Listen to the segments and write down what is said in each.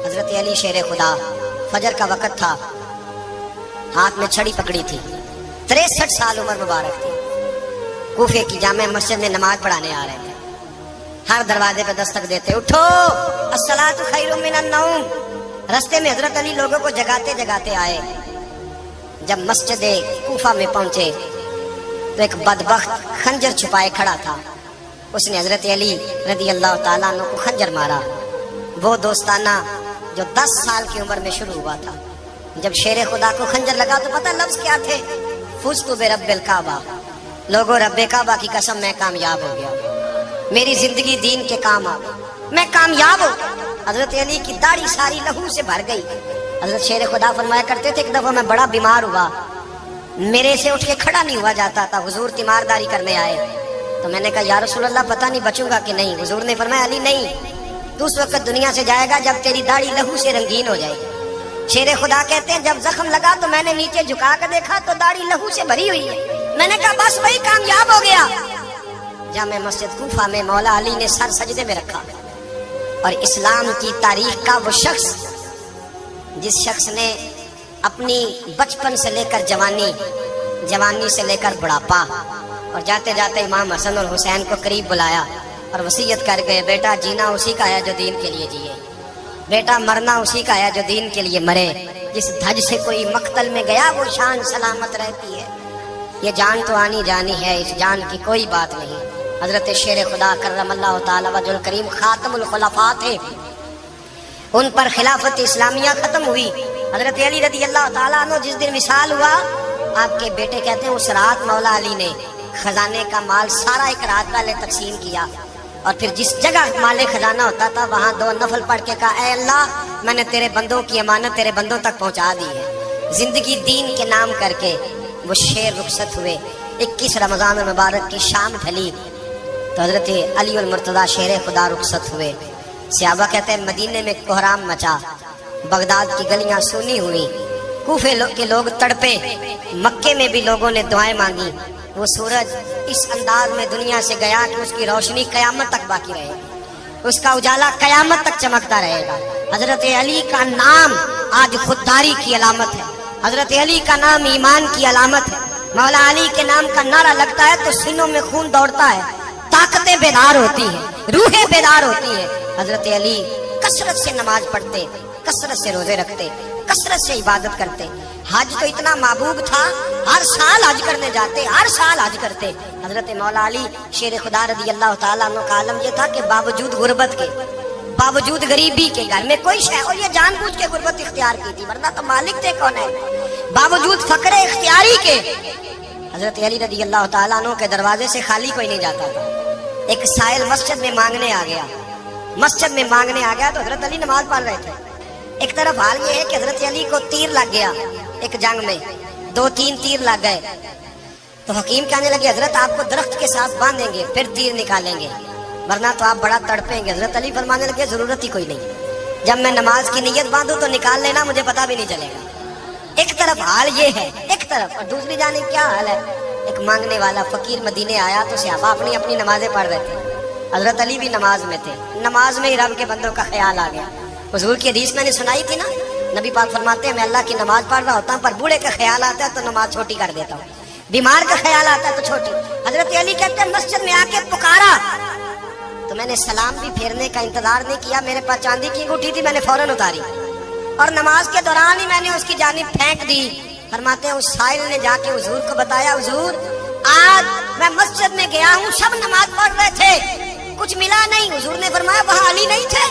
حضرت علی شیر خدا، فجر کا وقت تھا، ہاتھ میں چھڑی پکڑی تھی، 63 سال عمر مبارک تھی، کوفے کی جامع مسجد میں نماز پڑھانے آ رہے تھے۔ ہر دروازے پہ دستک دیتے، اٹھو الصلاۃ خیر من النوم۔ رستے میں حضرت علی لوگوں کو جگاتے جگاتے آئے۔ جب مسجد کوفہ میں پہنچے تو ایک بدبخت خنجر چھپائے کھڑا تھا، اس نے حضرت علی رضی اللہ تعالیٰ عنہ کو خنجر مارا۔ وہ دوستانہ جو 10 سال کی عمر میں شروع ہوا تھا، جب شیر خدا کو خنجر لگا تو پتہ لفظ کیا تھے؟ فزت برب الکعبہ، لوگوں رب کعبہ کی قسم میں کامیاب ہو گیا، میری زندگی دین کے کام آ گئی، میں کامیاب ہو گیا۔ حضرت علی کی داڑھی ساری لہو سے بھر گئی۔ حضرت شیر خدا فرمایا کرتے تھے، ایک دفعہ میں بڑا بیمار ہوا، میرے سے اٹھ کے کھڑا نہیں ہوا جاتا تھا، حضور تیمارداری کرنے آئے تو میں نے کہا یا رسول اللہ پتہ نہیں بچوں گا کہ نہیں۔ حضور نے فرمایا علی نہیں، تو اس وقت دنیا سے جائے گا جب تیری داڑھی لہو سے رنگین ہو جائے گی۔ شیر خدا کہتے ہیں جب زخم لگا تو میں نے نیچے جھکا کر دیکھا تو داڑھی لہو سے بھری ہوئی ہے، میں نے کہا بس وہی کامیاب ہو گیا۔ جامع مسجد کوفہ میں مولا علی نے سر سجدے میں رکھا، اور اسلام کی تاریخ کا وہ شخص جس شخص نے اپنی بچپن سے لے کر جوانی، جوانی سے لے کر بڑھاپا، اور جاتے جاتے امام حسن اور حسین کو قریب بلایا اور وصیت کر گئے، بیٹا جینا اسی کا ہے جو دین کے لیے جیے، بیٹا مرنا اسی کا ہے جو دین کے لیے مرے، جس دھج سے کوئی مقتل میں گیا وہ شان سلامت رہتی ہے، یہ جان تو آنی جانی ہے، اس جان کی کوئی بات نہیں۔ حضرت شیر خدا کرم اللہ تعالی وجہ الکریم خاتم الخلفاء تھے، ان پر خلافت اسلامیہ ختم ہوئی۔ حضرت علی رضی اللہ تعالیٰ عنہ جس دن وصال ہوا، آپ کے بیٹے کہتے ہیں اس رات مولا علی نے خزانے کا مال سارا ایک رات والے تقسیم کیا، اور پھر جس جگہ مال خزانہ ہوتا تھا وہاں 2 نفل پڑھ کے کہا اے اللہ میں نے تیرے بندوں کی امانت تیرے بندوں تک پہنچا دی ہے۔ زندگی دین کے نام کر کے وہ شیر رخصت ہوئے۔ 21 رمضان المبارک کی شام ڈھلی تو حضرت علی المرتضیٰ شیر خدا رخصت ہوئے۔ صحابہ کہتے ہیں مدینے میں کوہرام مچا، بغداد کی گلیاں سونی ہوئی، کوفے کے لوگ تڑپے، مکے میں بھی لوگوں نے دعائیں مانگی۔ وہ سورج اس انداز میں دنیا سے گیا کہ اس کی روشنی قیامت تک باقی رہے گی، اس کا اجالا قیامت تک چمکتا رہے گا۔ حضرت علی کا نام آج خودداری کی علامت ہے، حضرت علی کا نام ایمان کی علامت ہے۔ مولا علی کے نام کا نعرہ لگتا ہے تو سینوں میں خون دوڑتا ہے، طاقتیں بیدار ہوتی ہیں، روحیں بیدار ہوتی ہیں۔ حضرت علی کثرت سے نماز پڑھتے، کثرت سے روزے رکھتے، کثرت سے عبادت کرتے۔ حج تو اتنا محبوب تھا، ہر سال حج کرنے جاتے، ہر سال حج کرتے۔ حضرت مولا علی شیر خدا رضی اللہ تعالیٰ عنہ کا عالم یہ تھا کہ باوجود غربت کے، باوجود غریبی کے، گھر میں کوئی شے، اور یہ جان بوجھ کے غربت اختیار کی تھی ورنہ تو مالک تھے کون ہے، باوجود فقر اختیاری کے حضرت علی رضی اللہ تعالیٰ عنہ کے دروازے سے خالی کوئی نہیں جاتا تھا۔ ایک سائل مسجد میں مانگنے آ گیا، مسجد میں مانگنے آ گیا تو حضرت علی نماز پڑھ رہے تھے۔ ایک طرف حال یہ ہے کہ حضرت علی کو تیر لگ گیا، ایک جنگ میں 2-3 تیر لگ گئے تو حکیم کہنے لگے حضرت آپ کو درخت کے ساتھ باندھیں گے پھر تیر نکالیں گے ورنہ تو آپ بڑا تڑپیں گے۔ حضرت علی فرمانے لگے ضرورت ہی کوئی نہیں، جب میں نماز کی نیت باندھوں تو نکال لینا، مجھے پتا بھی نہیں چلے گا۔ ایک طرف حال یہ ہے، ایک طرف، اور دوسری جانب کیا حال ہے؟ ایک مانگنے والا فقیر مدینے آیا تو صحابہ اپنی اپنی نمازیں پڑھ رہے تھے، حضرت علی بھی نماز میں تھے، نماز میں ہی رب کے بندوں کا خیال آ گیا۔ حضور کی حدیث میں نے سنائی تھی نا، نبی پاک فرماتے ہیں میں اللہ کی نماز پڑھ رہا ہوتا ہوں پر بوڑھے کا خیال آتا ہے تو نماز چھوٹی کر دیتا ہوں، بیمار کا خیال آتا ہے تو چھوٹی۔ حضرت علی کہتے ہیں مسجد میں آ کے پکارا تو میں نے سلام بھی پھیرنے کا انتظار نہیں کیا، میرے پاس چاندی کی انگوٹھی تھی، میں نے فوراً اتاری اور نماز کے دوران ہی میں نے اس کی جانب پھینک دی۔ فرماتے ہیں اس سائل نے جا کے حضور کو بتایا حضور آج میں مسجد میں گیا ہوں، سب نماز پڑھ رہے تھے، کچھ ملا نہیں۔ حضور نے فرمایا وہاں علی نہیں تھے؟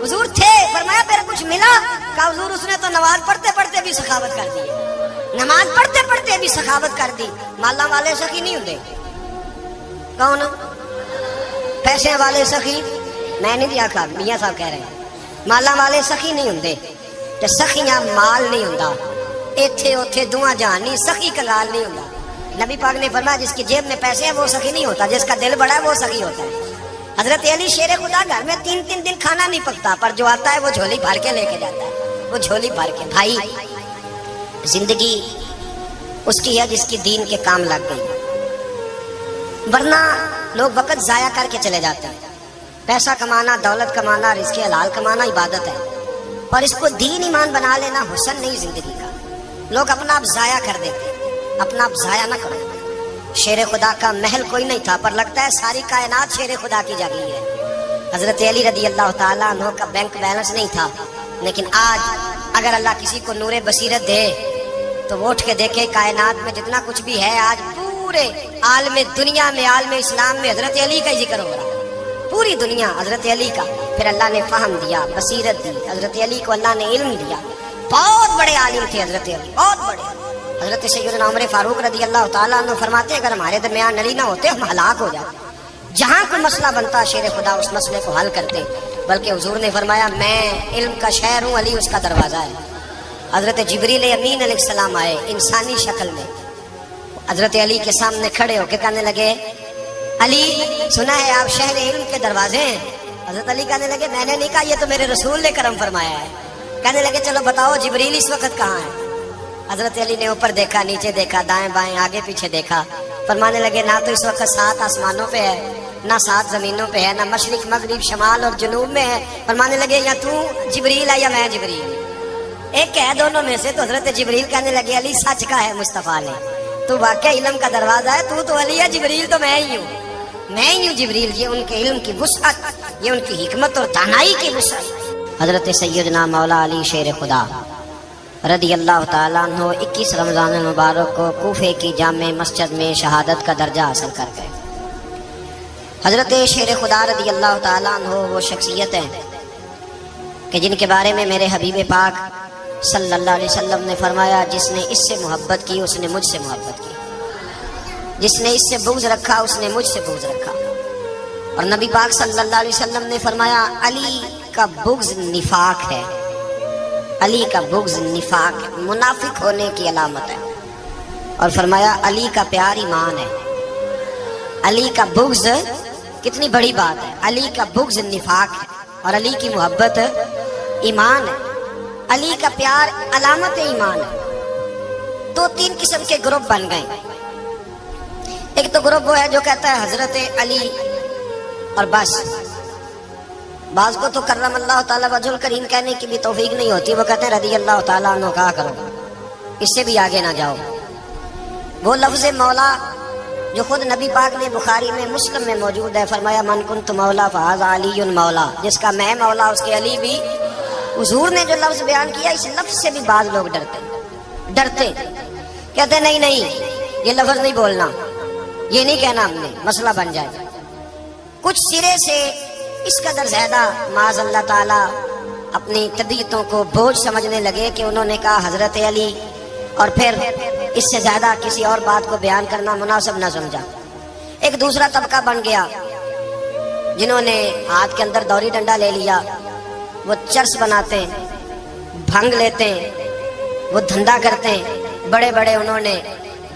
حضور تھے۔ فرمایا پھر کچھ ملا؟ کہا حضور اس نے تو نماز پڑھتے پڑھتے بھی سخاوت کر دی، نماز پڑھتے پڑھتے بھی سخاوت کر دی۔ مالا والے سخی نہیں ہوتے، کون؟ پیسے والے سخی میں نہیں دیا کھا، میاں صاحب کہہ رہے ہیں مالا والے سخی نہیں ہوتے، تے سخیاں مال نہیں ہوندا، ایتھے اوتھے دعا جہان نہیں، سخی کلال نہیں ہوندا۔ نبی پاک نے فرمایا جس کی جیب میں پیسے ہیں وہ سخی نہیں ہوتا، جس کا دل بڑا ہے وہ سخی ہوتا ہے۔ حضرت علی شیر خدا گھر میں 3 دن کھانا نہیں پکتا پر جو آتا ہے وہ جھولی بھر کے لے کے جاتا ہے، وہ جھولی بھر کے۔ بھائی زندگی اس کی ہے جس کی دین کے کام لگ گئی، ورنہ لوگ وقت ضائع کر کے چلے جاتے ہیں۔ پیسہ کمانا، دولت کمانا، رزق حلال کمانا عبادت ہے، और इसको दीन ईमान बना लेना हुस्न नहीं जिंदगी का। लोग अपना आप जाया कर देते, अपना आप जाया ना करो। शेर खुदा का महल कोई नहीं था, पर लगता है सारी कायनात शेर खुदा की जागीर है। हजरत अली रदी अल्लाह ताला अन्हु का बैंक बैलेंस नहीं था, लेकिन आज अगर अल्लाह किसी को नूरे बसीरत दे तो वो उठ के देखे कायनात में जितना कुछ भी है, आज पूरे आलम दुनिया में, आलम इस्लाम में हजरत अली का ही जिक्र हो रहा है। पूरी दुनिया हजरत अली का। फिर अल्लाह ने फहम दिया, बसीरत दी, हजरत अली को अल्लाह ने इल्म दिया। बहुत बड़े आलिम थे हजरत अली, बहुत बड़े। हजरत सैयदना उमर फारूक रदी अल्लाह ताला अन्हु फरमाते, अगर हमारे दरमियान अली ना होते हम हलाक हो जाते। जहाँ कोई मसला बनता शेर खुदा उस मसले को हल करते। बल्कि हुजूर ने फरमाया, मैं इल्म का शहर हूँ, अली उसका दरवाजा है। हजरत जिब्रील अमीन अलैहिस्सलाम आए इंसानी शक्ल में, हजरत अली के सामने खड़े होकर कहने लगे, अली सुना है आप शहर इल्म के दरवाजे हैं। हजरत अली कहने लगे, मैंने नहीं कहा, ये तो मेरे रसूल ने करम फरमाया है। कहने लगे, चलो बताओ जिब्रील इस वक्त कहाँ है। हजरत अली ने ऊपर देखा, नीचे देखा, दाएं बाएं आगे पीछे देखा। फरमाने लगे, ना तो इस वक्त 7 आसमानों पे है, ना 7 जमीनों पे है, ना मशरिक मगरिब शमाल और जुनूब में है। फरमाने लगे, या तू जिब्रील है या मैं जिब्रील, एक है दोनों में से। तो हजरत जिब्रील कहने लगे, अली सच का है मुस्तफा ने, तू वाकई इल्म का दरवाजा है, तू तो अली है, जिब्रील तो मैं ही हूँ, मैं ही हूँ जिब्रील। ये उनके इल्म की वुसअत, ये उनकी हिकमत और दानाई की वुसअत। हजरत सैयदना मौला अली शेर खुदा रदी अल्लाह ताला अन्हु 21 रमजान मुबारक को कूफे की जामे मस्जिद में शहादत का दर्जा हासिल कर गए। हजरत शेर खुदा रदी अल्लाह ताला अन्हु वो शख्सियत है कि जिनके बारे में मेरे हबीब पाक सल्लल्लाहु अलैहि वसल्लम ने फरमाया, जिसने इससे मोहब्बत की उसने मुझसे मोहब्बत की, जिसने इससे बुग़्ज़ रखा उसने मुझसे बुग़्ज़ रखा। और नबी पाक सल्लल्लाहु अलैहि वसल्लम ने फरमाया, अली का बुग़्ज़ निफाक है, अली का बुग़्ज़ निफाक मुनाफिक होने की अलामत है। और फरमाया, अली का प्यार ईमान है। अली का बुग़्ज़ कितनी बड़ी बात है, अली का बुग़्ज़ निफाक है और अली की मोहब्बत ईमान है। अली का प्यार अलामत ईमान है। 2-3 किस्म के ग्रुप बन गए। एक तो ग्रुप वो है जो कहता है हजरत अली और बस। बाज को तो करम अल्लाह ताला वजुल करीम कहने की भी तौफीक नहीं होती, वो कहते हैं रदी अल्लाह ताला अन्हु कहा करो, इससे भी आगे ना जाओ। वो लफ्ज़ मौला जो खुद नबी पाक ने बुखारी में मुस्लिम में मौजूद है, फरमाया, मन कुंत मौला फहाज़ा अलीयुन मौला, जिसका मैं मौला उसके अली भी। हुजूर ने जो लफ्ज़ बयान किया, इस लफ्ज़ से भी बाज लोग डरते कहते नहीं नहीं ये लफ्ज़ नहीं बोलना, ये नहीं कहना, हमने मसला बन जाए। कुछ सिरे से इस कदर ज़्यादा माज़ अल्लाह ताला अपनी तबीयतों को बोझ समझने लगे कि उन्होंने कहा हजरत अली, और फिर इससे ज़्यादा किसी और बात को बयान करना मुनासिब ना समझा। एक दूसरा तबका बन गया जिन्होंने हाथ के अंदर दौरी डंडा ले लिया, वो चर्च बनाते, भंग लेते, वो धंधा करते, बड़े बड़े उन्होंने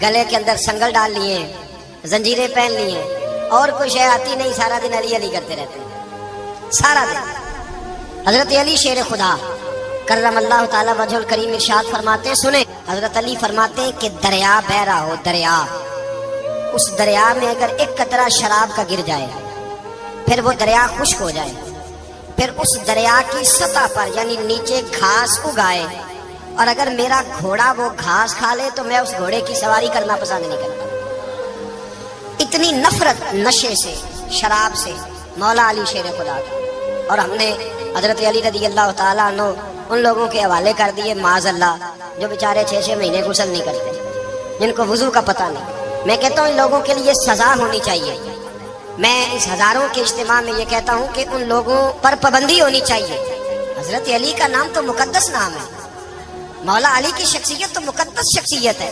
गले के अंदर संगल डाल लिए, जंजीरें पहन लिए, और कोई शय आती नहीं, सारा दिन अली अली करते रहते सारा दिन। हजरत अली शेर खुदा करम अल्लाह ताला वजहुल करीम इरशाद फरमाते, सुने हजरत अली फरमाते कि दरिया बह रहा हो, दरिया, उस दरिया में अगर एक कतरा शराब का गिर जाए, फिर वो दरिया खुश्क हो जाए, फिर उस दरिया की सतह पर यानी नीचे घास उगाए, और अगर मेरा घोड़ा वो घास खा ले तो मैं उस घोड़े की सवारी करना पसंद नहीं करता। इतनी नफरत नशे से, शराब से मौला अली शेर खुदा का। और हमने हजरत अली रदी अल्लाह ताला अन्हु उन लोगों के हवाले कर दिए माज़ अल्लाह, जो बेचारे 6-6 महीने गुस्ल नहीं करते, जिनको वुजू का पता नहीं। मैं कहता हूँ इन लोगों के लिए सजा होनी चाहिए। मैं इस हजारों के इज्तिमा में ये कहता हूँ कि उन लोगों पर पाबंदी होनी चाहिए। हजरत अली का नाम तो मुकद्दस नाम है, मौला अली की शख्सियत तो मुकद्दस शख्सियत है।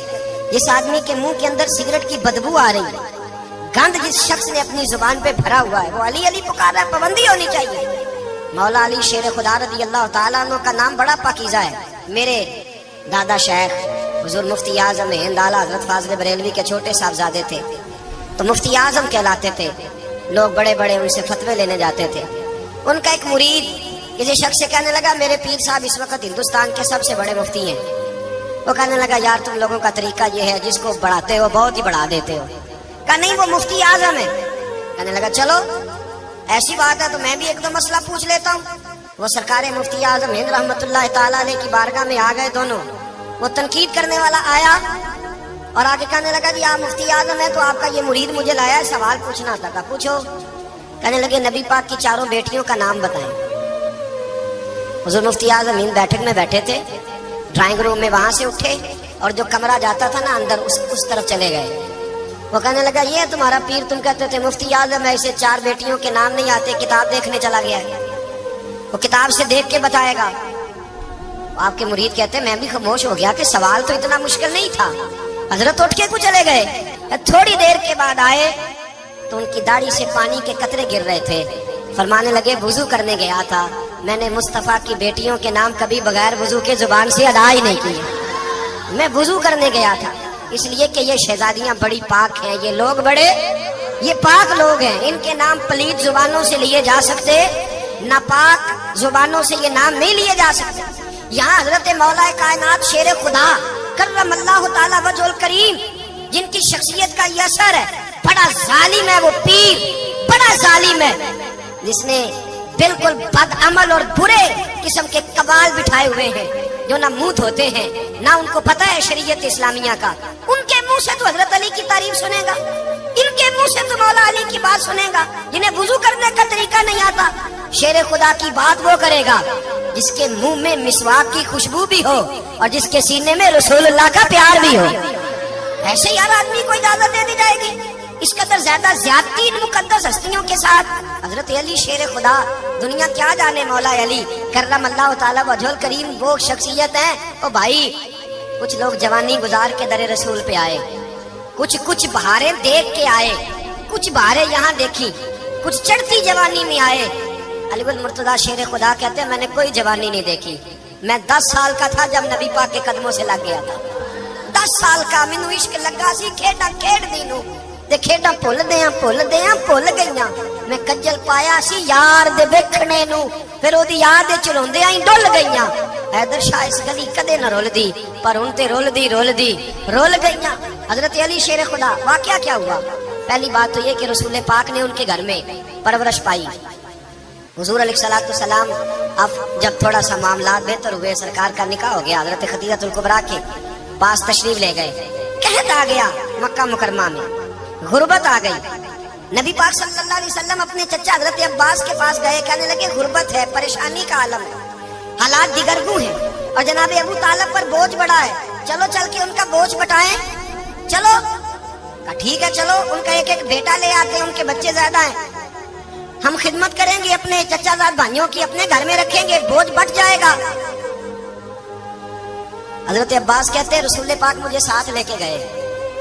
जिस आदमी के मुंह के अंदर सिगरेट की बदबू आ रही है, गंद जिस शख्स ने अपनी जुबान पे भरा हुआ है, वो अली अली पुकार रहा है, पाबंदी होनी चाहिए। मौला अली शेर खुदा रदी अल्लाह ताला अन्हु का नाम बड़ा पाकीज़ा है। मेरे दादा शेख हुजूर मुफ्ती आज़म हिंद आला हजरत फाज़िल बरेलवी के छोटे साहबजादे थे, तो मुफ्ती आज़म कहलाते थे। लोग बड़े बड़े उनसे फतवे लेने जाते थे। उनका एक मुरीद किसी शख्स से कहने लगा, मेरे पीर साहब इस वक्त हिंदुस्तान के सबसे बड़े मुफ्ती हैं। वो कहने लगा, यार तुम लोगों का तरीका ये है, जिसको बढ़ाते हो बहुत ही बढ़ा देते हो। कहा नहीं, वो मुफ्ती आज़म है। कहने लगा, चलो ऐसी बात है तो मैं भी एक दो मसला पूछ लेता हूँ। वो सरकार मुफ्ती आजम हिंद रहमतुल्लाह ताला अलैह की बारगाह में आ गए दोनों। वो तनकीद करने वाला आया और आगे कहने लगा जी आप मुफ्ती आजम है तो आपका ये मुरीद मुझे लाया है, सवाल पूछना था। पूछो। कहने लगे नबी पाक की चारों बेटियों का नाम बताएं। हुजूर मुफ्ती आजम हिंद बैठक में बैठे थे, ड्राइंग रूम में वहां से उठे और जो कमरा जाता था ना अंदर उस तरफ चले गए। वो कहने लगा ये तुम्हारा पीर, तुम कहते थे मुफ्ती आजम ऐसे 4 बेटियों के नाम नहीं आते, किताब देखने चला गया है, वो किताब से देख के बताएगा। आपके मुरीद कहते मैं भी खामोश हो गया कि सवाल तो इतना मुश्किल नहीं था। हजरत उठ के को चले गए। थोड़ी देर के बाद आए तो उनकी दाढ़ी से पानी के कतरे गिर रहे थे। फरमाने लगे वुजू करने गया था, मैंने मुस्तफा की बेटियों के नाम कभी बगैर वुजू के जुबान से अदा ही नहीं किए। मैं वुजू करने गया था इसलिए कि ये शहजादियां बड़ी पाक हैं, ये लोग बड़े ये पाक लोग हैं, इनके नाम पलीद जुबानों से लिए जा सकते, नापाक जुबानों से ये नाम नहीं लिए जा सकते। यहाँ हजरत मौला कायनात शेर खुदा कर्रमल्लाहु ताला वजहुल करीम जिनकी शख्सियत का ये असर है, बड़ा जालिम है वो पीर, बड़ा जालिम है जिसने बिल्कुल बदअमल और बुरे किस्म के कबाल बिठाए हुए हैं जो ना मुंह धोते हैं ना उनको पता है शरीयत इस्लामिया का। उनके मुंह से तो हजरत अली की तारीफ सुनेगा, इनके मुंह से तो मौला अली की बात सुनेगा। जिन्हें वुजू करने का तरीका नहीं आता, शेर खुदा की बात वो करेगा जिसके मुंह में मिसवाक की खुशबू भी हो और जिसके सीने में रसूलुल्लाह का प्यार भी हो। ऐसे यार आदमी को इजाजत दे दी जाएगी इस कदर ज्यादा ज्यादती इन मुकद्दस हस्तियों के साथ। हजरत अली शेर खुदा, दुनिया क्या जाने मौला अली कर्रमल्लाहु ताला वजहुल करीम वो शख्सियत है। ओ भाई कुछ लोग जवानी गुजार के दरे रसूल पे आए, कुछ बहारें देख के आए, कुछ बहारें यहाँ देखी, कुछ चढ़ती जवानी में आए। अलीगुल मुर्तजा शेर खुदा कहते हैं मैंने कोई जवानी नहीं देखी, मैं 10 साल का था जब नबी पाक के कदमों से लग गया था। 10 साल का मैनू इश्क लगा सी, खेडा खेड दी नू ते खेडा भुल गईयां। मैं कज्जल पाया सी यार दे वेखणे नू, फिर ओदी याद विच रोंदियां ही डुल गईयां। हैदर शाह इस गली कदे न रुलदी पर हुण ते रुलदी रुल गईयां। हजरत अली शेर खुदा, वाकया क्या हुआ? पहली बात तो ये कि रसूल पाक ने उनके घर में परवरिश पाई। हुजूर अलैहिस्सलातु सलाम अब जब थोड़ा सा मामला बेहतर हुए, सरकार का निकाह हो गया, हजरत खदीजतुल कुबरा के पास तशरीफ ले गए। कहत आ गया मक्का मुकरमा में, गुर्बत आ गई। नबी पाक सल्लल्लाहु अलैहि वसल्लम अपने चचा हजरत अब्बास के पास गए, कहने लगे गुर्बत है, परेशानी का आलम है, हालात दिगरगू हैं और जनाब अबू तालिब पर बोझ बड़ा है, चलो चल के उनका बोझ बटाएं। चलो ठीक है, चलो उनका एक एक बेटा ले आते हैं, उनके बच्चे ज्यादा हैं, हम खिदमत करेंगे अपने चचाजाद भाइयों की, अपने घर में रखेंगे, बोझ बट जाएगा। हजरत अब्बास कहते हैं रसूल पाक मुझे साथ लेके गए,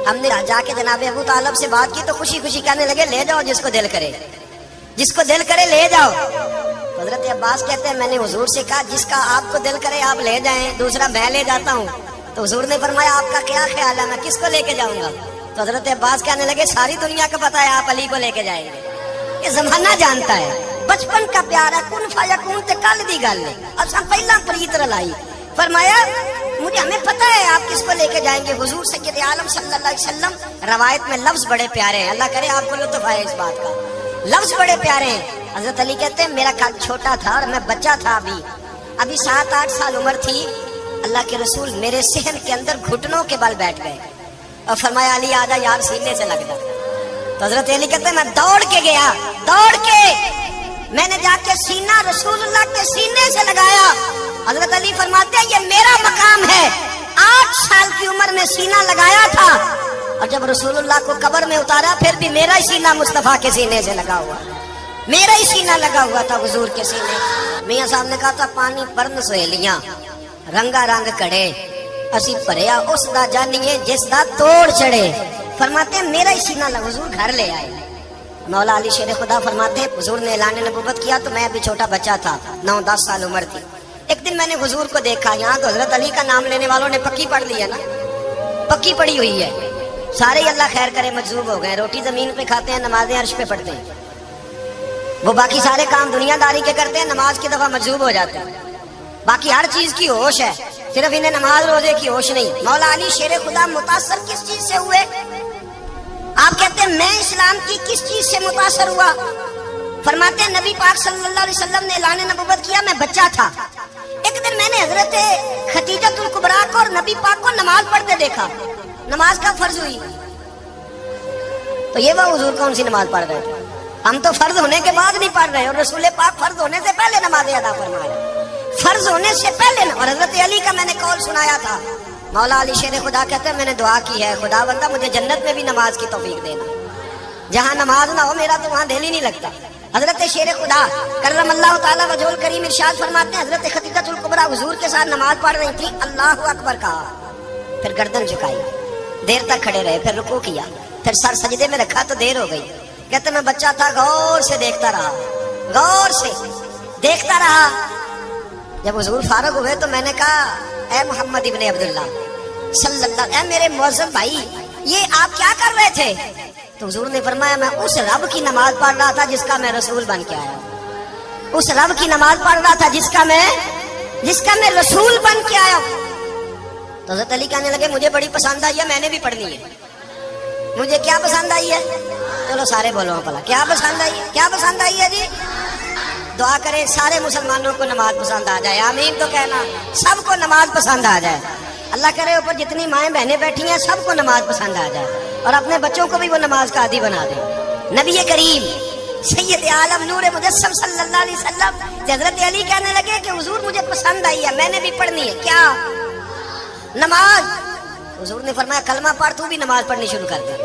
हमने जाके जनाब अबू तालिब से बात की तो खुशी खुशी कहने लगे ले जाओ जिसको दिल करे ले जाओ। तो हजरत अब्बास कहते हैं मैंने हुजूर से कहा जिसका आपको दिल करे आप ले जाएं, दूसरा मैं ले जाता हूँ। तो हुजूर ने फरमाया आपका क्या ख्याल है, मैं किसको लेके जाऊंगा? तो हजरत अब्बास कहने लगे सारी दुनिया को पता है आप अली को लेके जाएंगे, ये जमाना जानता है, बचपन का प्यार है, कुन फायकुन ते कल दी गल है, अब सब पहला प्रीत रलाई। फरमाया मुझे हमें पता है आप किसको लेके जाएंगे। हुजूर सय्यद आलम सल्लल्लाहु अलैहि वसल्लम रवायत में लफ्ज बड़े प्यारे हैं, अल्लाह करे आपको लुत्फ आए इस बात का, लफ्ज बड़े प्यारे हैं। हजरत अली कहते हैं मेरा कद छोटा था और मैं बच्चा था, अभी 7-8 साल उम्र थी, अल्लाह के रसूल मेरे सहन के अंदर घुटनों के बल बैठ गए और फरमाया अली आजा यार सीने से लग जा। तो हजरत अली कहते हैं मैं दौड़ के गया, मैंने जाके सीना रसूलुल्लाह के सीने से लगाया। हजरत अली फरमाते हैं ये मेरा मकाम है, 8 साल की उम्र में सीना लगाया था और जब रसूलुल्लाह को कब्र में उतारा फिर भी मेरा ही सीना मुस्तफा के सीने से लगा हुआ, मेरा ही सीना लगा हुआ था हुजूर के सीने। मियां साहब ने कहा था पानी परन सहेलियां रंगा रंग कड़े, असी भरिया उस दा जानिए जिस दा तोड़ चढ़े। फरमाते हैं मेरा ही सीना लगा, हुजूर घर ले आए। मौला अली शेर खुदा फरमाते हैं हुजूर ने ऐलान नबूवत किया तो मैं भी छोटा बच्चा था, 9-10 साल उम्र थी। एक दिन मैंने हुजूर को देखा, यहाँ तो हजरत अली का नाम लेने वालों ने पक्की पढ़ ली है ना, पक्की पड़ी हुई है, सारे अल्लाह खैर करे मजजूब हो गए, रोटी जमीन पे खाते हैं, नमाजें अर्श पे पढ़ते हैं, वो बाकी सारे काम दुनियादारी के करते हैं, नमाज की दफा मजजूब हो जाते हैं, बाकी हर चीज की होश है, सिर्फ इन्हें नमाज रोजे की होश नहीं। मौला अली शेर खुदा मुतासर किस चीज से हुए? आप कहते हैं मैं इस्लाम की किस चीज से मुतासर हुआ? फरमाते हैं नबी पाक सल्लल्लाहु अलैहि वसल्लम ने ऐलान नबूवत किया, मैं बच्चा था। एक दिन मैंने हजरत खदीजतुल कुबरा को और नबी पाक को नमाज पढ़ते देखा। नमाज का फर्ज हुई तो ये वो हुजूर कौन सी नमाज पढ़ रहे थे? हम तो फर्ज होने के बाद नहीं पढ़ रहे, और रसूल पाक फर्ज होने से पहले नमाज अदा फरमा रहे, फर्ज होने से पहले। और हजरत अली का मैंने कौल सुनाया था, मौला अली शेर खुदा कहते हैं मैंने दुआ की है, खुदा बंदा मुझे जन्नत में भी नमाज की तौफीक देना, जहाँ नमाज ना हो मेरा तो वहाँ दिल ही नहीं लगता। हजरत शेर खुदा करमल्लाहु ताला वजहुल करीम इरशाद फरमाते हैं, हजरत खदीजतुल कुबरा हुजूर के साथ नमाज पढ़ रही थी, अल्लाहु अकबर कहा, फिर गर्दन झुकाई, देर तक खड़े रहे, फिर रुकू किया, फिर सर सजदे में रखा तो देर हो गई। कहते मैं बच्चा था, गौर से देखता रहा, गौर से देखता रहा। जब हुजूर फारग हुए तो मैंने कहा, ए मोहम्मद इब्ने अब्दुल्लाह सल्लल्लाहु, ए मेरे मुअज्जम भाई, ये आप क्या कर रहे थे? तो हुजूर ने फरमाया, मैं उस रब की नमाज पढ़ रहा था जिसका मैं रसूल बन के आया, उस रब की नमाज पढ़ रहा था जिसका मैं रसूल बन के आया। तो हज़रत अली कहने लगे, मुझे बड़ी पसंद आई है, मैंने भी पढ़नी है। मुझे क्या पसंद आई है? चलो सारे बोलो भला, क्या पसंद आई है? क्या पसंद आई है जी? दुआ करें सारे मुसलमानों को नमाज पसंद आ जाए, आमीन तो कहना, सबको नमाज पसंद आ जाए। अल्लाह करे ऊपर जितनी माएँ बहनें बैठी हैं सबको नमाज पसंद आ जाए, और अपने बच्चों को भी वो नमाज का आदी बना दे। नबी करीम सैयद आलम नूर मुजस्सम सल्लल्लाहु अलैहि वसल्लम हज़रत अली कहने लगे कि हुजूर मुझे पसंद आई है, मैंने भी पढ़नी है। क्या? नमाज। हुजूर ने फरमाया, कलमा पढ़, तू भी नमाज पढ़नी शुरू कर दे।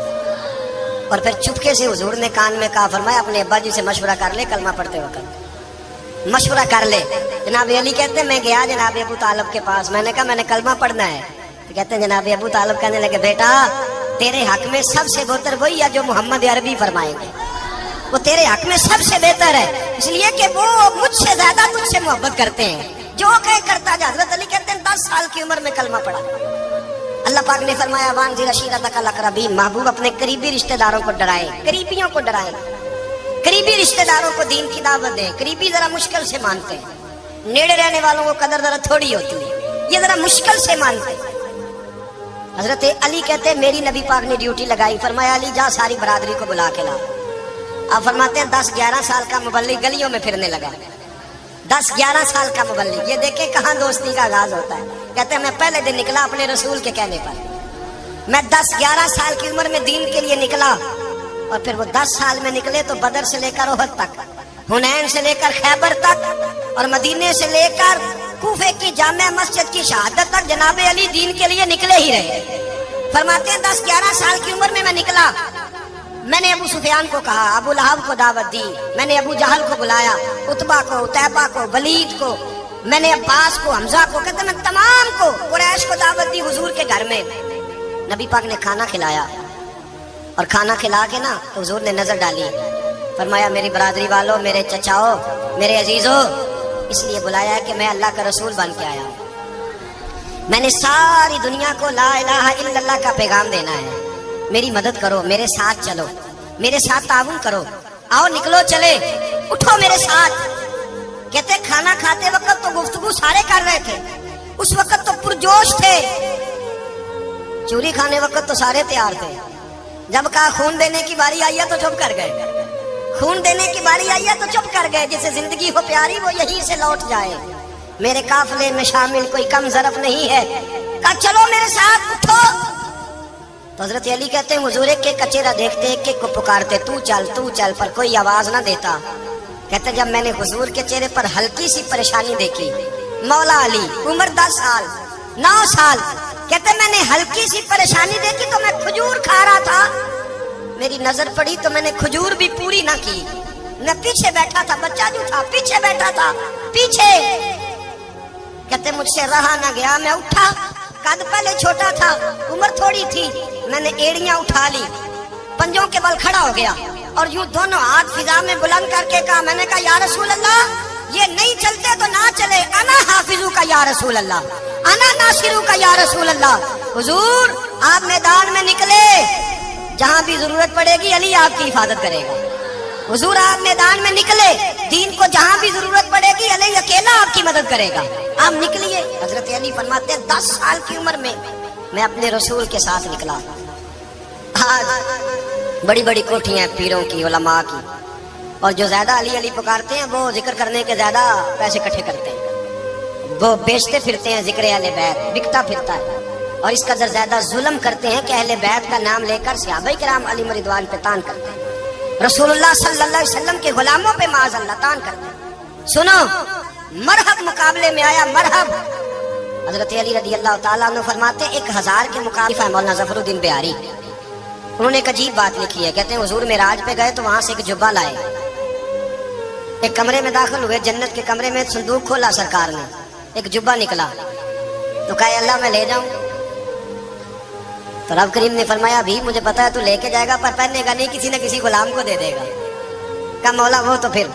और फिर चुपके से हुजूर ने कान में कहा, फरमाया अपने अब्बा जी से मशवरा कर ले, कलमा पढ़ते वक्त मशवरा कर ले। जनाब अली कहते हैं मैं गया जनाब अबू तालिब के पास, मैंने कहा मैंने कलमा पढ़ना है। तो कहते हैं जनाब अबू तालिब कहने लगे, बेटा तेरे हक में सबसे बेहतर वही है जो मोहम्मद अरबी फरमाएंगे, वो तेरे हक में सबसे बेहतर है, इसलिए कि वो मुझसे ज्यादा तुझसे मोहब्बत करते हैं, जो कहे करता जा। हज़रत अली कहते हैं 10 साल की उम्र में कलमा पढ़ा। अल्लाह पाक ने फरमाया, वानज़िर अशीरतकल अक़रबीन, महबूब अपने करीबी रिश्तेदारों को डराए, करीबियों को डराए, करीबी रिश्तेदारों को दीन की दावत दें। करीबी जरा मुश्किल से मानते हैं, नेड़े रहने वालों को कदर जरा थोड़ी होती है, ये जरा मुश्किल से मानते हैं। हजरत अली कहते हैं मेरी नबी पाक ने ड्यूटी लगाई, फरमाया अली जा सारी बरादरी को बुला के ला। आप फरमाते हैं 10-11 साल का मुबल्लिग गलियों में फिरने लगा, 10-11 साल का मुबल्लिग। ये देखे कहाँ दोस्ती का आगाज होता है। कहते हैं मैं पहले दिन निकला अपने रसूल के कहने पर, मैं 10-11 साल की उम्र में दीन के लिए निकला, और फिर वो 10 साल में निकले तो बदर से लेकर ओहद तक, हुनैन से लेकर खैबर तक, और मदीने से लेकर कूफे की जामे मस्जिद की शहादत तक जनाबे अली दीन के लिए निकले ही रहे। फरमाते हैं 10-11 साल की उम्र में मैं निकला, मैंने अबू सुफियान को कहा, अबू लहब को दावत दी, मैंने अबू जहल को बुलाया, उतबा को, तैबा को, वलीद को, मैंने अब्बास को, हमजा को, कहते मैं तमाम को, कुरैश को दावत दी हुजूर के घर में। नबी पाक ने खाना खिलाया, और खाना खिला के ना तो हुजूर ने नजर डाली, फरमाया मेरी बरादरी वालों, मेरे चचाओ, मेरे अजीजों, इसलिए बुलाया है कि मैं अल्लाह का रसूल बन के आया हूं, मैंने सारी दुनिया को ला इलाहा इल्लल्लाह का पैगाम देना है, मेरी मदद करो, मेरे साथ चलो, मेरे साथ ताउन करो, आओ निकलो चले, उठो मेरे साथ। कहते खाना खाते वक्त तो गुफ्तगू सारे कर रहे थे, उस वक्त तो पुरजोश थे, चूरी खाने वक्त तो सारे तैयार थे, जब कहा खून देने की बारी आई है तो चुप कर गए, खून देने की बारी आई है तो चुप कर गए, जिसे जिंदगी हो प्यारी वो यहीं से लौट जाए, मेरे काफिले में शामिल कोई कम ज़रफ नहीं है, कहा चलो मेरे साथ उठो। तो हजरत अली कहते हैं हुजूर के कचेरा देखते एक को पुकारते, तू चल, पर कोई आवाज ना देता। कहते जब मैंने हुजूर के चेहरे पर हल्की सी परेशानी देखी, मौला अली उम्र 10 साल 9 साल, कहते मैंने हल्की सी परेशानी देखी तो मैं खजूर खा रहा था, मेरी नजर पड़ी तो मैंने खजूर भी पूरी ना की, मैं पीछे बैठा था, बच्चा जो था पीछे बैठा था, पीछे। कहते मुझसे रहा ना गया, मैं उठा, कद पहले छोटा था, उम्र थोड़ी थी, मैंने एड़ियां उठा ली, पंजों के बल खड़ा हो गया, और यूं दोनों हाथ फिजा में बुलंद करके कहा, मैंने कहा या रसूल अल्लाह, ये नहीं चलते तो ना चले, अना हाफिजू का या रसूल अल्लाह, अना नासिरू का या रसूल अल्लाह। हुजूर आप मैदान में निकले, जहां भी जरूरत पड़ेगी अली आपकी हिफाजत करेगा। हुजूर आप मैदान में निकले, दीन को जहां भी जरूरत पड़ेगी अली अकेला आपकी मदद करेगा, आप निकलिए। हजरत अली फरमाते हैं 10 साल की उम्र में मैं अपने रसूल के साथ निकला। आज बड़ी बड़ी कोठियां पीरों की, उलमा की, اور جو زیادہ علی علی پکارتے ہیں وہ ذکر کرنے کے زیادہ پیسے اکٹھے کرتے ہیں، وہ بیچتے پھرتے ہیں ذکر اہل بیت، بکتا پھرتا ہے، اور اس قدر زیادہ ظلم کرتے ہیں کہ اہل بیت کا نام لے کر صحابہ کرام علی رضوان پہ تان کرتے ہیں، رسول اللہ صلی اللہ علیہ وسلم کے غلاموں پہ معاذ اللہ تان کرتے ہیں۔ سنو، مرحب مقابلے میں آیا، مرحب۔ حضرت علی رضی اللہ تعالیٰ عنہ فرماتے ہیں 1000 کے مقابلے مولانا ظفر الدین بہاری، انہوں نے ایک عجیب بات لکھی ہے، کہتے ہیں حضور معراج پہ گئے تو وہاں سے ایک جبہ لائے، ایک کمرے میں داخل ہوئے، جنت کے کمرے میں صندوق کھولا سرکار نے، ایک جبہ نکلا تو کہا اللہ میں لے جاؤں؟ تو رب کریم نے فرمایا بھی مجھے پتا ہے تو لے کے جائے گا پر پہننے گا نہیں، کسی نہ کسی غلام کو دے دے گا۔ کہا مولا وہ تو پھر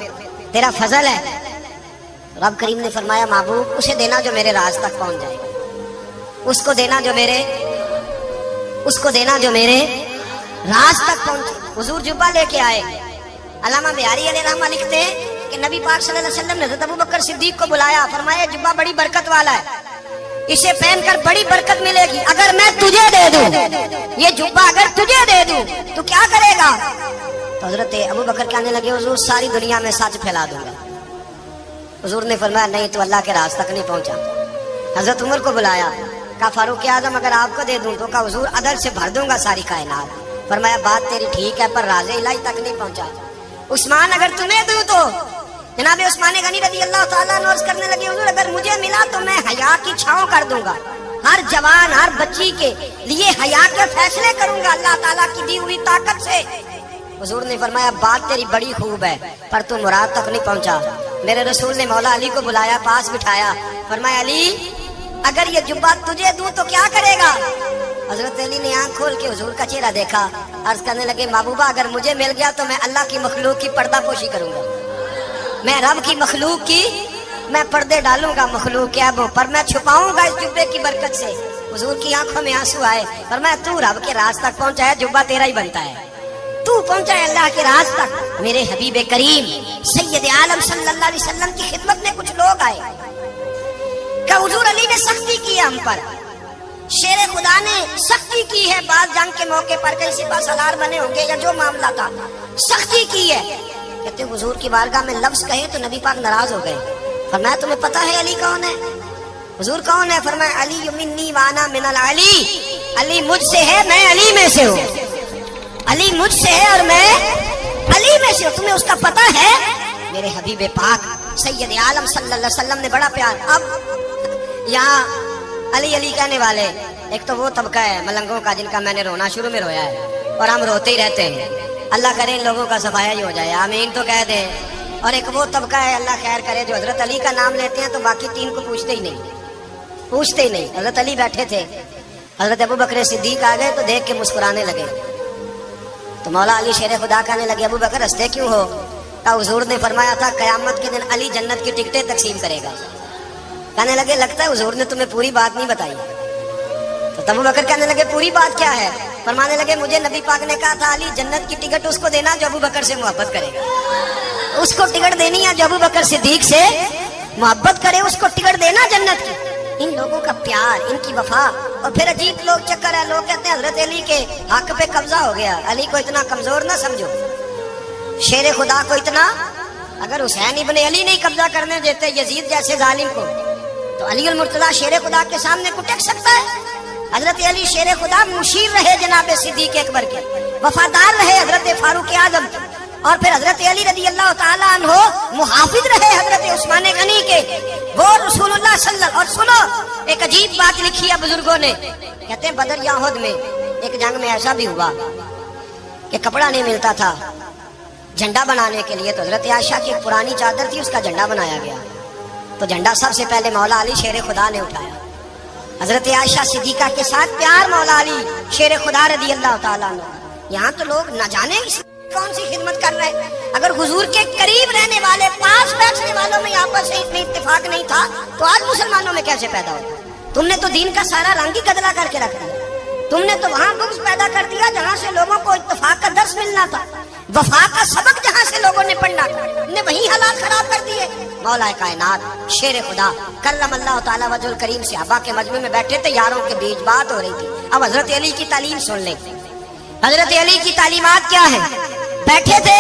تیرا فضل ہے۔ رب کریم نے فرمایا محبوب اسے دینا جو میرے راز تک پہنچ جائے گا، اس کو دینا جو میرے راز تک پہنچے۔ حضور جبہ لے کے آئے۔ علامہ بہاری علیہ رحمہ لکھتے ہیں کہ نبی پاک صلی اللہ علیہ وسلم نے حضرت ابوبکر صدیق کو بلایا، فرمایا جبہ بڑی برکت والا ہے، اسے پہن کر بڑی برکت ملے گی، اگر میں تجھے دے دوں یہ جبہ، اگر تجھے دے دوں تو کیا کرے گا؟ تو حضرت ابوبکر کہنے لگے حضور ساری دنیا میں سچ پھیلا دوں گا۔ حضور نے فرمایا نہیں تو اللہ کے راز تک نہیں پہنچا۔ حضرت عمر کو بلایا، کہا فاروق اعظم اگر آپ کو دے دوں تو کہا حضور ادھر سے بھر دوں گا ساری کائنات۔ فرمایا بات تیری ٹھیک ہے پر راز الہی تک نہیں پہنچا۔ عثمان اگر تمہیں دوں تو جناب عثمان غنی رضی اللہ تعالیٰ عنہ عرض کرنے لگے حضور اگر مجھے ملا تو میں حیا کی چھاؤں کر دوں گا، ہر جوان ہر بچی کے لیے حیا کے فیصلے کروں گا اللہ تعالیٰ کی دی ہوئی طاقت سے۔ حضور نے فرمایا بات تیری بڑی خوب ہے پر تو مراد تک نہیں پہنچا۔ میرے رسول نے مولا علی کو بلایا، پاس بٹھایا، فرمایا علی اگر یہ جبہ تجھے دوں تو کیا کرے گا؟ حضرت علی نے آنکھ کھول کے حضور کا چہرہ دیکھا، عرض کرنے لگے محبوبہ اگر مجھے مل گیا تو میں اللہ کی مخلوق کی پردہ پوشی کروں گا، میں رب کی مخلوق کی میں پردے ڈالوں گا مخلوق کے ابوں پر، میں چھپاؤں گا اس جبے کی برکت سے۔ حضور کی آنکھوں میں آنسو آئے، فرمایا تو رب کے راز تک پہنچا ہے، جبہ تیرا ہی بنتا ہے، تو پہنچا ہے اللہ کے راز تک۔ میرے حبیب کریم سید عالم صلی اللہ علیہ وسلم کی خدمت میں کچھ لوگ آئے کہ حضور علی نے سختی کی ہے ہم پر، شیر خدا نے سختی کی ہے، بعض جنگ کے موقع پر کئی سپہ سالار بنے ہوں گے یا جو معاملہ تھا سختی کی ہے۔ کہتے حضور کی بارگاہ میں لفظ کہے تو نبی پاک ناراض ہو گئے۔ فرمایا تمہیں پتا ہے علی کون ہے؟ حضور کون ہے؟ فرمایا علی منی وانا من العلی، علی مجھ سے ہے میں علی میں سے ہوں، علی مجھ سے ہے اور میں علی میں سے ہوں، تمہیں اس کا پتہ ہے؟ میرے حبیب پاک سید عالم صلی اللہ علیہ وسلم نے بڑا پیار۔ اب یہاں علی علی کہنے والے ایک تو وہ طبقہ ہے ملنگوں کا جن کا میں نے رونا شروع میں رویا ہے اور ہم روتے ہی رہتے ہیں، اللہ کرے ان لوگوں کا صفایا ہی ہو جائے، آمین تو کہہ دیں۔ اور ایک وہ طبقہ ہے اللہ خیر کرے جو حضرت علی کا نام لیتے ہیں تو باقی 3 کو پوچھتے ہی نہیں۔ حضرت علی بیٹھے تھے، حضرت ابوبکر صدیق آ گئے تو دیکھ کے مسکرانے لگے، تو مولا علی شیر خدا کہنے لگے ابوبکر ہنستے کیوں ہو؟ کہا حضور نے فرمایا تھا قیامت کے دن علی جنت کی ٹکٹیں تقسیم کرے گا۔ کہنے لگے لگتا ہے حضور نے تمہیں پوری بات نہیں بتائی۔ تو ابوبکر کہنے لگے پوری بات کیا ہے؟ فرمانے لگے مجھے نبی پاک نے کہا تھا علی جنت کی ٹکٹ اس کو دینا جو ابوبکر سے محبت کرے، اس کو ٹکٹ دینی ہے جو ابوبکر صدیق سے محبت کرے، اس کو ٹکٹ دینا جنت کی۔ ان لوگوں کا پیار، ان کی وفا، اور پھر عجیب لوگ چکر ہے، لوگ کہتے ہیں حضرت علی کے حق پہ قبضہ ہو گیا، علی کو اتنا کمزور نہ سمجھو، شیر خدا کو اتنا، اگر حسین ابن علی نہیں قبضہ کرنے دیتے یزید جیسے ظالم کو تو علی المرتضیٰ شیر خدا کے سامنے کو ٹک سکتا ہے؟ حضرت علی شیر خدا مشیر رہے جناب صدیق اکبر کے، وفادار رہے حضرت فاروق اعظم کے، اور پھر حضرت علی رضی اللہ تعالیٰ عنہ محافظ رہے حضرت عثمان غنی کے، وہ رسول اللہ صلی اللہ۔ اور سنو ایک عجیب بات لکھی ہے بزرگوں نے، کہتے ہیں بدر یا احد میں ایک جنگ میں ایسا بھی ہوا کہ کپڑا نہیں ملتا تھا جھنڈا بنانے کے لیے، تو حضرت عائشہ کی ایک پرانی چادر تھی، اس کا جھنڈا بنایا گیا، تو جھنڈا سب سے پہلے مولا علی شیر خدا نے اٹھایا، حضرت عائشہ صدیقہ کے ساتھ پیار مولا علی شیر خدا رضی اللہ تعالیٰ عنہ۔ یہاں تو لوگ نہ جانے کون سی خدمت کر رہے ہیں، اگر حضور کے قریب رہنے والے پاس بیٹھنے والوں میں آپس سے اتنی اتفاق نہیں تھا تو آج مسلمانوں میں کیسے پیدا ہوا؟ تم نے تو دین کا سارا رنگ ہی گدلا کر کے رکھ دیا، تم نے تو وہاں بغض پیدا کر دیا جہاں سے لوگوں کو اتفاق کا درس ملنا تھا، وفا کا سبق جہاں سے لوگوں نے پڑھنا تھا، نے وہی حالات خراب کر دیے۔ مولا کائنات شیر خدا کرم اللہ تعالیٰ وجہ الکریم صحابہ کے مجمع میں بیٹھے تھے، یاروں کے بیچ بات ہو رہی تھی۔ اب حضرت علی کی تعلیم سن لیں، حضرت علی کی تعلیمات کیا ہے؟ بیٹھے تھے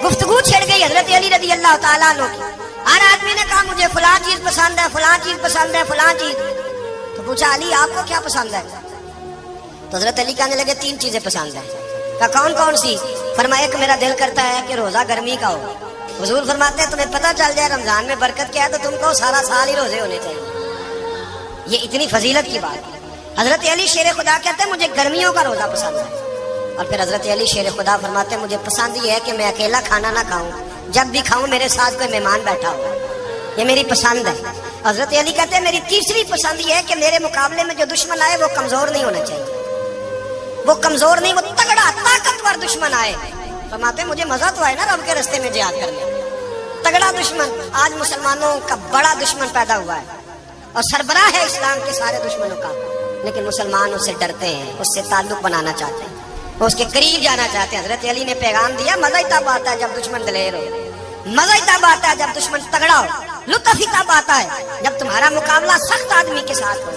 गुफ्तगू छिड़ गई हजरत अली रजी अल्लाह ताला अन्हु की। हर आदमी ने कहा मुझे फलां चीज पसंद है, फलां चीज पसंद है, फलां चीज। तो पूछा अली आपको क्या पसंद है? तो हजरत अली कहने लगे 3 चीजें पसंद है। कहा कौन कौन सी? फरमाया कि मेरा दिल करता है कि रोजा गर्मी का हो। हुजूर फरमाते हैं तुम्हें पता चल जाए रमजान में बरकत क्या है तो तुमको सारा साल ही रोजे होने चाहिए। ये इतनी फजीलत की बात है। हजरत अली शेर खुदा कहते हैं मुझे गर्मियों का रोजा पसंद है। और फिर हजरत अली शेर खुदा फरमाते हैं मुझे पसंद ये है कि मैं अकेला खाना ना खाऊं, जब भी खाऊं मेरे साथ कोई मेहमान बैठा हो, ये मेरी पसंद है। हजरत अली कहते हैं मेरी तीसरी पसंद ये है कि मेरे मुकाबले में जो दुश्मन आए वो कमजोर नहीं होना चाहिए, वो कमजोर नहीं, वो तगड़ा ताकतवर दुश्मन आए। फरमाते मुझे मजा तो आए ना रब के रास्ते में जिहाद करने। तगड़ा दुश्मन, आज मुसलमानों का बड़ा दुश्मन पैदा हुआ है और सरबराह है इस्लाम के सारे दुश्मनों का, लेकिन मुसलमान उससे डरते हैं, उससे ताल्लुक बनाना चाहते हैं, वो उसके करीब जाना चाहते हैं। हजरत अली ने पैगाम दिया मजा ही तब आता है जब दुश्मन दलेर हो, मजा ही तब आता है जब दुश्मन तगड़ा हो, लुत्फ ही तब आता है जब तुम्हारा मुकाबला सख्त आदमी के साथ हो।